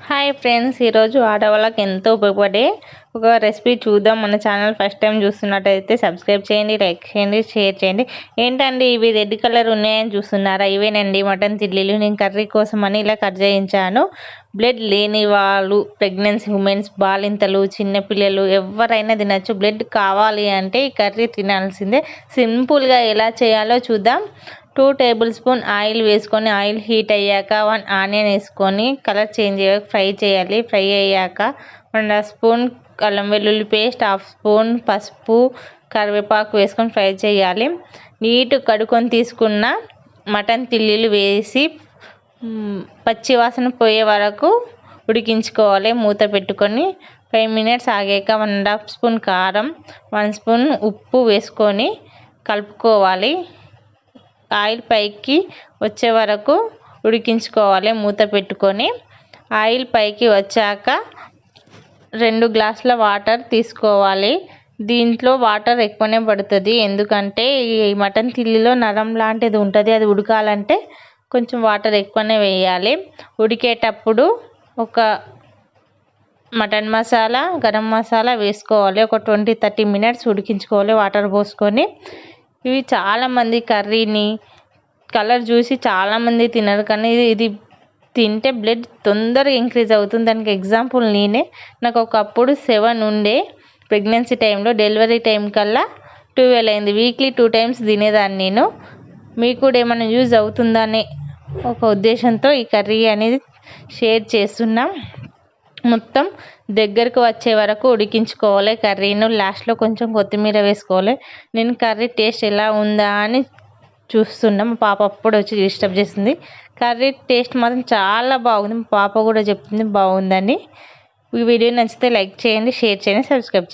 Hi friends, ఈరోజు ఆడవాళ్ళకి ఎంతో ఉపయోగపడే ఒక రెసిపీ చూద్దాం. మన ఛానల్ ఫస్ట్ టైం చూస్తున్నట్టయితే సబ్స్క్రైబ్ చేయండి, లైక్ చేయండి, షేర్ చేయండి. ఏంటండి ఇవి రెడ్ కలర్ ఉన్నాయని చూస్తున్నారా? ఇవేనండి మటన్ చిల్లీలు. నేను కర్రీ కోసం అని ఇలా కట్ చేయించాను. బ్లడ్ లేని వాళ్ళు, ప్రెగ్నెన్సీ ఉమెన్స్, బాలింతలు, చిన్నపిల్లలు ఎవరైనా తినచ్చు. బ్లడ్ కావాలి అంటే ఈ కర్రీ తినాల్సిందే. సింపుల్గా ఎలా చేయాలో చూద్దాం. 2 టేబుల్ స్పూన్ ఆయిల్ వేసుకొని, ఆయిల్ హీట్ అయ్యాక 1 ఆనియన్ వేసుకొని కలర్ చేంజ్ అయ్యాక ఫ్రై చేయాలి. ఫ్రై అయ్యాక 1.5 స్పూన్ అల్లం వెల్లుల్లి పేస్ట్, 1/2 స్పూన్ పసుపు, కరివేపాకు వేసుకొని ఫ్రై చేయాలి. నీట్ కడుక్కొని తీసుకున్న మటన్ తిల్లీలు వేసి పచ్చి వాసన పోయే వరకు ఉడికించుకోవాలి. మూత పెట్టుకొని 5 మినిట్స్ ఆగాక 1.5 స్పూన్ కారం, 1 స్పూన్ ఉప్పు వేసుకొని కలుపుకోవాలి. ఆయిల్ పైకి వచ్చే వరకు ఉడికించుకోవాలి మూత పెట్టుకొని. ఆయిల్ పైకి వచ్చాక 2 గ్లాసుల వాటర్ తీసుకోవాలి. దీంట్లో వాటర్ ఎక్కువనే పడుతుంది, ఎందుకంటే ఈ మటన్ తిల్లిలో నరం లాంటిది ఉంటుంది. అది ఉడకాలంటే కొంచెం వాటర్ ఎక్కువనే వేయాలి. ఉడికేటప్పుడు ఒక మటన్ మసాలా, గరం మసాలా వేసుకోవాలి. ఒక 20-30 మినిట్స్ ఉడికించుకోవాలి వాటర్ పోసుకొని. ఇవి చాలామంది కర్రీని కలర్ చూసి చాలామంది తినరు, కానీ ఇది తింటే బ్లడ్ తొందరగా ఇంక్రీజ్ అవుతుంది. దానికి ఎగ్జాంపుల్ నేనే. నాకు ఒకప్పుడు 7 ఉండే ప్రెగ్నెన్సీ టైంలో, డెలివరీ టైం కల్లా 12 అయింది. వీక్లీ 2 టైమ్స్ తినేదాన్ని నేను. మీకు కూడా ఏమైనా యూజ్ అవుతుందనే ఒక ఉద్దేశంతో ఈ కర్రీ అనేది షేర్ చేస్తున్నాం. మొత్తం దగ్గరకు వచ్చే వరకు ఉడికించుకోవాలి కర్రీను. లాస్ట్లో కొంచెం కొత్తిమీర వేసుకోవాలి. నేను కర్రీ టేస్ట్ ఎలా ఉందా అని చూస్తున్నాం. మా పాప అప్పుడు వచ్చి డిస్టర్బ్ చేస్తుంది. కర్రీ టేస్ట్ మాత్రం చాలా బాగుంది. మా పాప కూడా చెప్తుంది బాగుందని. ఈ వీడియో నచ్చితే లైక్ చేయండి, షేర్ చేయండి, సబ్స్క్రైబ్ చేయండి.